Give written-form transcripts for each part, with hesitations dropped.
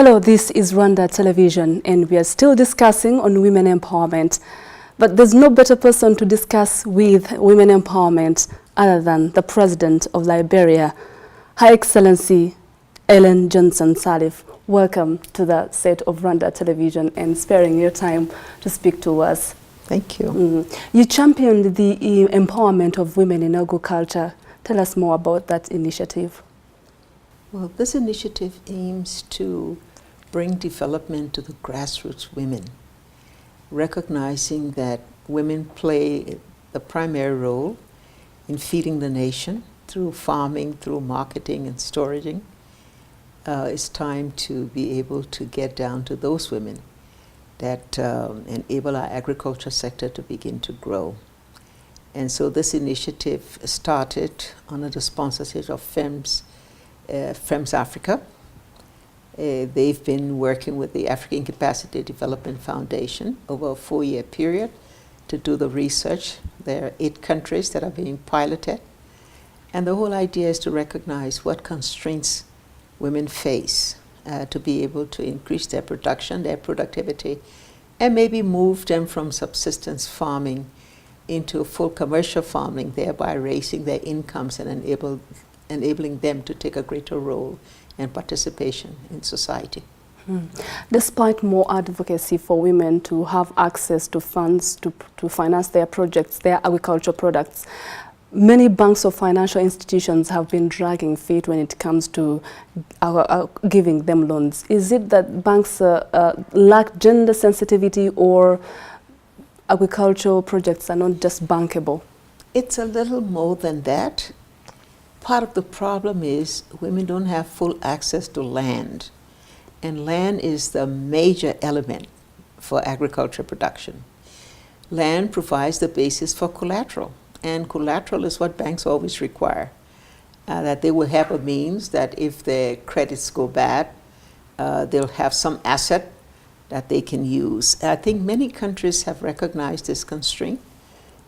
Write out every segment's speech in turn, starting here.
Hello, this is Rwanda Television, and we are still discussing on women empowerment. But there's no better person to discuss with women empowerment other than the President of Liberia, Her Excellency Ellen Johnson Sirleaf. Welcome to the set of Rwanda Television and sparing your time to speak to us. Thank you. You championed the empowerment of women in agriculture. Tell us more about that initiative. Well, this initiative aims to bring development to the grassroots women, recognizing that women play the primary role in feeding the nation through farming, through marketing and storaging. It's time to be able to get down to those women that enable our agriculture sector to begin to grow. And so this initiative started under the sponsorship of FEMS Africa. They've been working with the African Capacity Development Foundation over a 4-year period to do the research. There are 8 countries that are being piloted. And the whole idea is to recognize what constraints women face to be able to increase their production, their productivity, and maybe move them from subsistence farming into full commercial farming, thereby raising their incomes and enabling them to take a greater role and participation in society. Despite more advocacy for women to have access to funds to finance their projects, their agricultural products, many banks or financial institutions have been dragging feet when it comes to giving them loans. Is it that banks lack gender sensitivity, or agricultural projects are not just bankable? It's a little more than that. Part of the problem is women don't have full access to land, and land is the major element for agriculture production. Land provides the basis for collateral, and collateral is what banks always require, that they will have a means that if their credits go bad, they'll have some asset that they can use. I think many countries have recognized this constraint,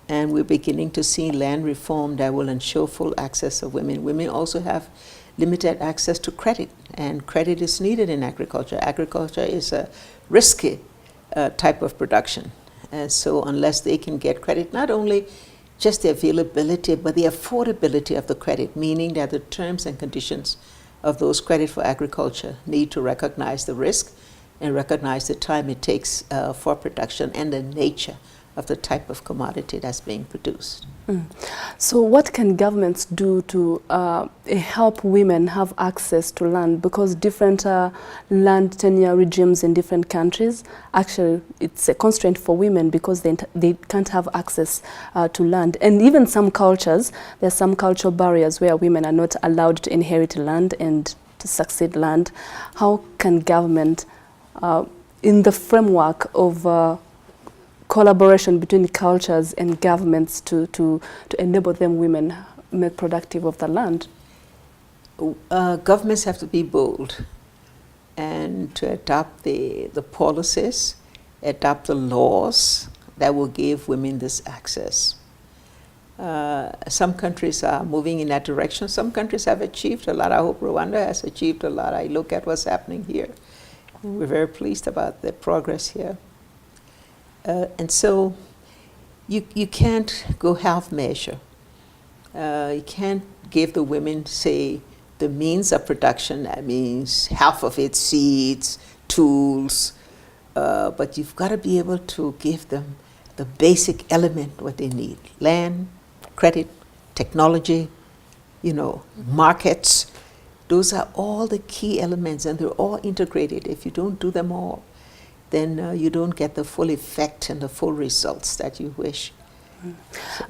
and we're beginning to see land reform that will ensure full access of women. Women also have limited access to credit, and credit is needed in agriculture. Agriculture is a risky type of production. And so unless they can get credit, not only just the availability, but the affordability of the credit, meaning that the terms and conditions of those credit for agriculture need to recognize the risk and recognize the time it takes for production and the nature of the type of commodity that's being produced. So what can governments do to help women have access to land? Because different land tenure regimes in different countries, actually it's a constraint for women because they can't have access to land. And even some cultures, there's some cultural barriers where women are not allowed to inherit land and to succeed land. How can government, in the framework of collaboration between cultures and governments to enable them women make productive of the land? Governments have to be bold and to adopt the policies, adopt the laws that will give women this access. Some countries are moving in that direction. Some countries have achieved a lot. I hope Rwanda has achieved a lot. I look at what's happening here, and we're very pleased about the progress here. And so you can't go half measure. You can't give the women, say, the means of production. That means half of it seeds, tools, but you've got to be able to give them the basic element what they need: land, credit, technology, markets. Those are all the key elements, and they're all integrated. If you don't do them all, then you don't get the full effect and the full results that you wish.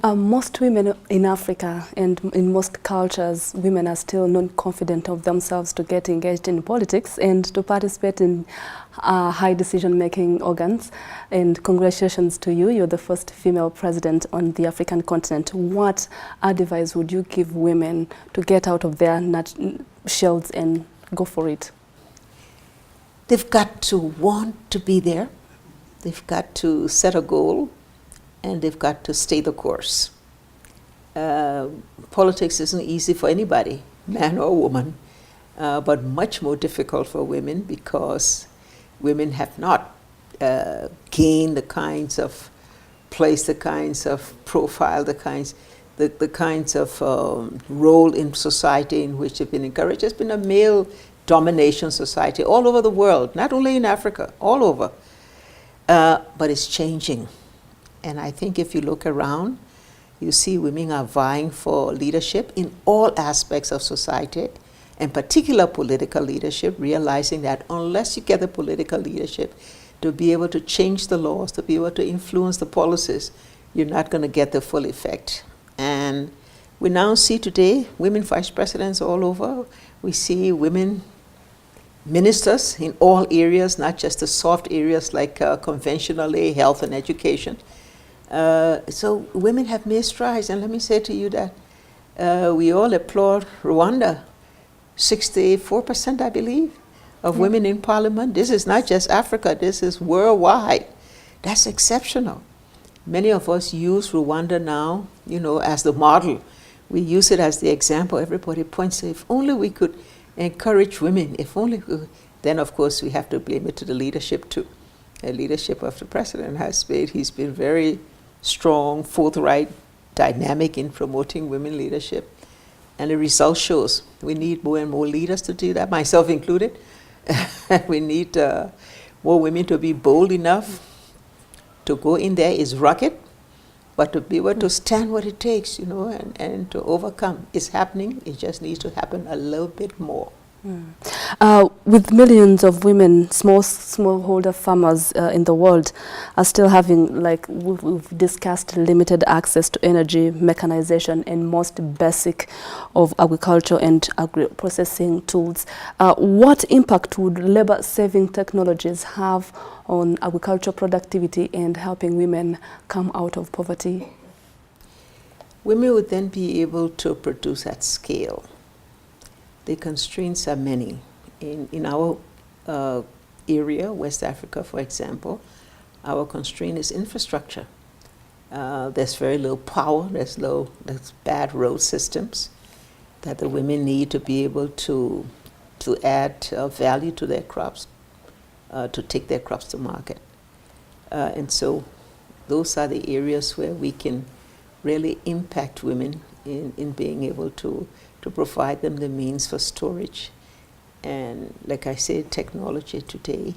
Most women in Africa and in most cultures, women are still not confident of themselves to get engaged in politics and to participate in high decision-making organs. And congratulations to you. You're the first female president on the African continent. What advice would you give women to get out of their shells and go for it? They've got to want to be there. They've got to set a goal, and they've got to stay the course. Politics isn't easy for anybody, man or woman. but much more difficult for women because women have not gained the kinds of place, the kinds of profile, the kinds of role in society in which they've been encouraged. It's been a male domination society all over the world, not only in Africa, all over. But it's changing. And I think if you look around, you see women are vying for leadership in all aspects of society, in particular political leadership, realizing that unless you get the political leadership to be able to change the laws, to be able to influence the policies, you're not going to get the full effect. And we now see today women vice presidents all over. We see women ministers in all areas, not just the soft areas like conventionally health and education. So women have made strides, and let me say to you that we all applaud Rwanda. 64%, I believe, of women in parliament. This is not just Africa, this is worldwide. That's exceptional. Many of us use Rwanda now, you know, as the model. We use it as the example. Everybody points to, if only we could encourage women, if only we could. Then of course we have to blame it to the leadership too. The leadership of the president he's been very strong, forthright, dynamic in promoting women leadership. And the result shows we need more and more leaders to do that, myself included. We need more women to be bold enough to go in there. Is rugged, but to be able to stand what it takes, you know, and to overcome. It's happening. It just needs to happen a little bit more. With millions of women, smallholder farmers in the world are still having, like we've discussed, limited access to energy, mechanization, and most basic of agriculture and agri-processing tools. What impact would labor-saving technologies have on agricultural productivity and helping women come out of poverty? Women would then be able to produce at scale. The constraints are many. In our area, West Africa, for example, our constraint is infrastructure. There's very little power, there's bad road systems that the women need to be able to add value to their crops, to take their crops to market. And so those are the areas where we can really impact women in being able to provide them the means for storage. And like I said, technology today,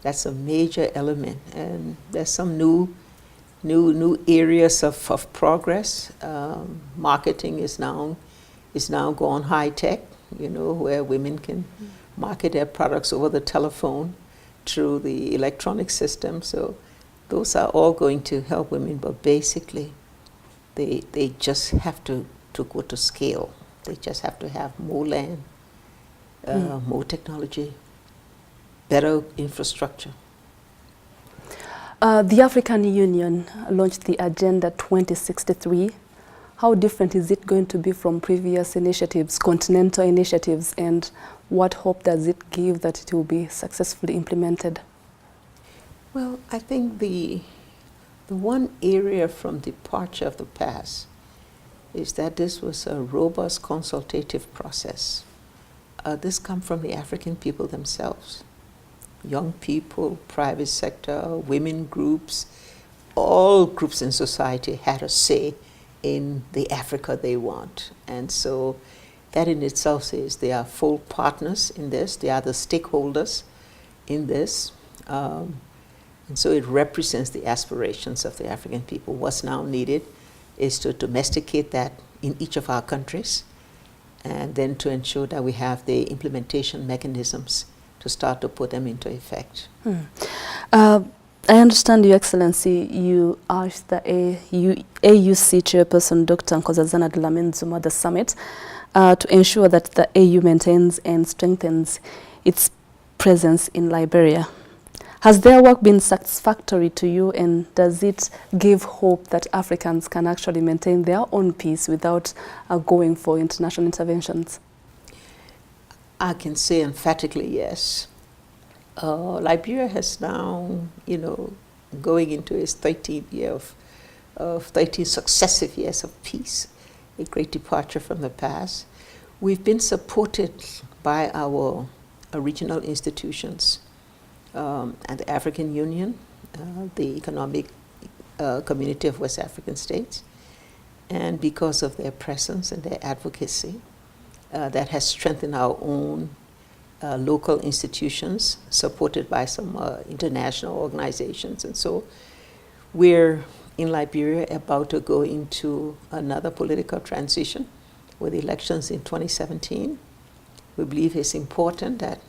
that's a major element. And there's some new areas of progress. Marketing is now gone high tech, you know, where women can market their products over the telephone through the electronic system. So those are all going to help women, but basically they just have to go to scale. They just have to have more land, more technology, better infrastructure. The African Union launched the Agenda 2063. How different is it going to be from previous initiatives, continental initiatives, and what hope does it give that it will be successfully implemented? Well, I think the one area from departure of the past is that this was a robust consultative process. This comes from the African people themselves. Young people, private sector, women groups, all groups in society had a say in the Africa they want. And so that in itself says they are full partners in this, they are the stakeholders in this. And so it represents the aspirations of the African people. What's now needed is to domesticate that in each of our countries, and then to ensure that we have the implementation mechanisms to start to put them into effect. I understand, Your Excellency, you asked the AUC chairperson, Dr. Nkosazana Dlamini Zuma, the summit, to ensure that the AU maintains and strengthens its presence in Liberia. Has their work been satisfactory to you, and does it give hope that Africans can actually maintain their own peace without going for international interventions? I can say emphatically yes. Liberia has now, you know, going into its 13th year of 13 successive years of peace, a great departure from the past. We've been supported by our regional institutions and the African Union, the Economic Community of West African States, and because of their presence and their advocacy, that has strengthened our own local institutions, supported by some international organizations. And so we're in Liberia about to go into another political transition with elections in 2017. We believe it's important that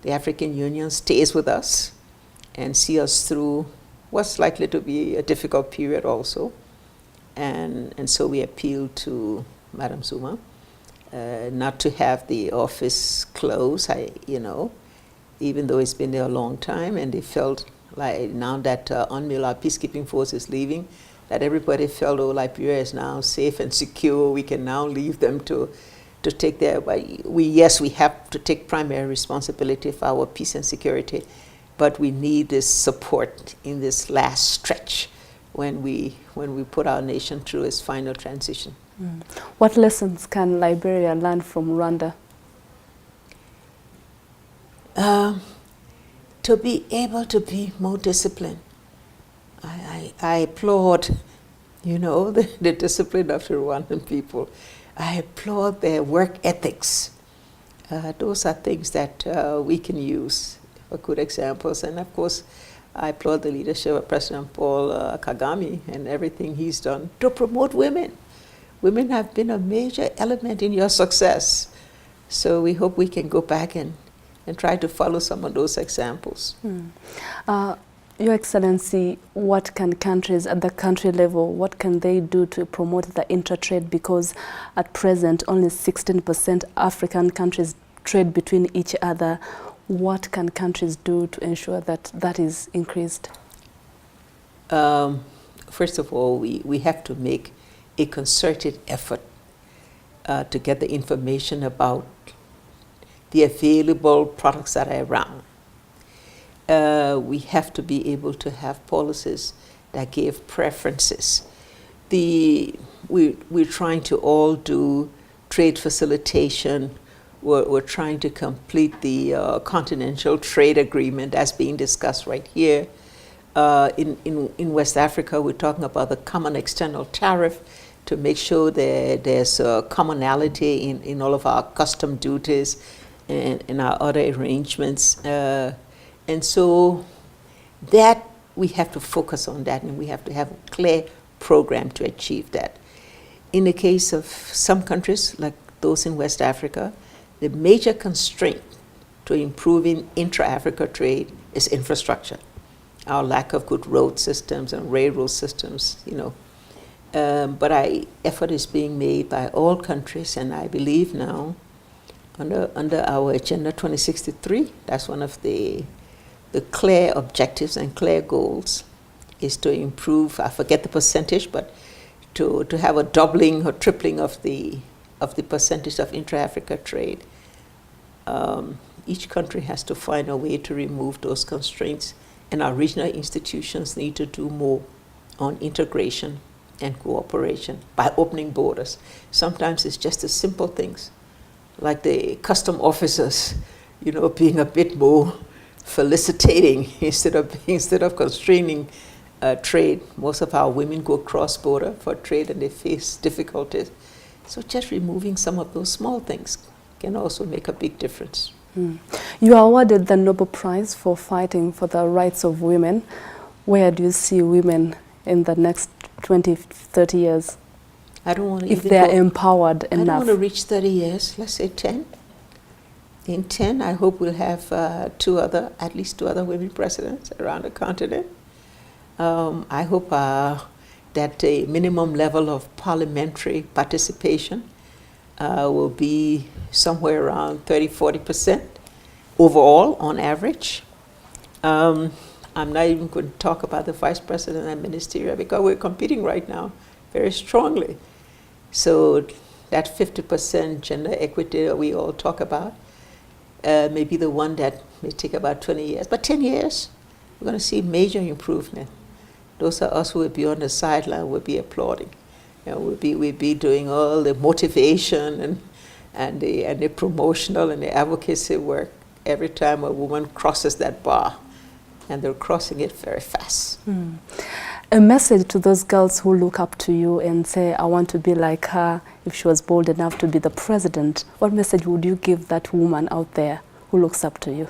the African Union stays with us and see us through what's likely to be a difficult period also. And so we appeal to Madam Zuma not to have the office close, even though it's been there a long time, and they felt like now that UNMIL, our peacekeeping force, is leaving, that everybody felt, oh, Liberia is now safe and secure, we can now leave them to take their, we have to take primary responsibility for our peace and security, but we need this support in this last stretch when we put our nation through its final transition. Mm. What lessons can Liberia learn from Rwanda? To be able to be more disciplined. I applaud, the discipline of the Rwandan people. I applaud their work ethics. Those are things that we can use for good examples. And of course, I applaud the leadership of President Paul Kagame and everything he's done to promote women. Women have been a major element in your success. So we hope we can go back and try to follow some of those examples. Your Excellency, what can countries at the country level, what can they do to promote the intra-trade? Because at present, only 16% African countries trade between each other. What can countries do to ensure that that is increased? First of all, we have to make a concerted effort to get the information about the available products that are around. We have to be able to have policies that give preferences. We're trying to all do trade facilitation. We're trying to complete the continental trade agreement that's being discussed right here. In West Africa, we're talking about the common external tariff to make sure that there's a commonality in all of our custom duties and our other arrangements. And so that we have to focus on that, and we have to have a clear program to achieve that. In the case of some countries, like those in West Africa, the major constraint to improving intra-Africa trade is infrastructure. Our lack of good road systems and railroad systems, But effort is being made by all countries, and I believe now, under our Agenda 2063, that's one of the clear objectives and clear goals, is to improve, I forget the percentage, but to have a doubling or tripling of the percentage of intra-Africa trade. Each country has to find a way to remove those constraints, and our regional institutions need to do more on integration and cooperation by opening borders. Sometimes it's just the simple things, like the custom officers, being a bit more felicitating instead of constraining trade. Most of our women go cross-border for trade and they face difficulties. So just removing some of those small things can also make a big difference. You are awarded the Nobel Prize for fighting for the rights of women. Where do you see women in the next 20, 30 years? I don't want to if they are empowered enough. I don't want to reach 30 years, let's say 10. In 10, I hope we'll have at least two other women presidents around the continent. I hope that a minimum level of parliamentary participation will be somewhere around 30–40% overall on average. I'm not even going to talk about the vice president and ministerial because we're competing right now very strongly. So that 50% gender equity that we all talk about may be the one that may take about 20 years. But 10 years, we're going to see major improvement. Those are us who will be on the sideline, will be applauding. We'll be doing all the motivation and the promotional and the advocacy work every time a woman crosses that bar, and they're crossing it very fast. A message to those girls who look up to you and say, I want to be like her if she was bold enough to be the president. What message would you give that woman out there who looks up to you?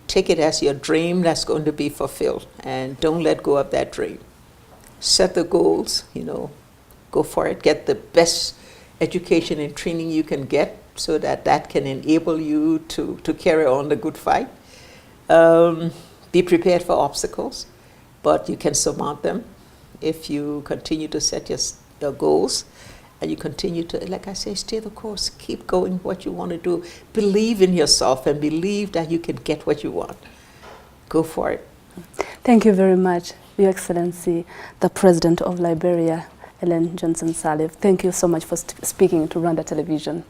Take it as your dream that's going to be fulfilled, and don't let go of that dream. Set the goals, you know, go for it. Get the best education and training you can get so that that can enable you to carry on the good fight. Be prepared for obstacles, but you can surmount them if you continue to set your goals, and you continue to, like I say, stay the course. Keep going what you want to do. Believe in yourself and believe that you can get what you want. Go for it. Thank you very much, Your Excellency, the President of Liberia, Ellen Johnson Sirleaf. Thank you so much for speaking to Rwanda Television.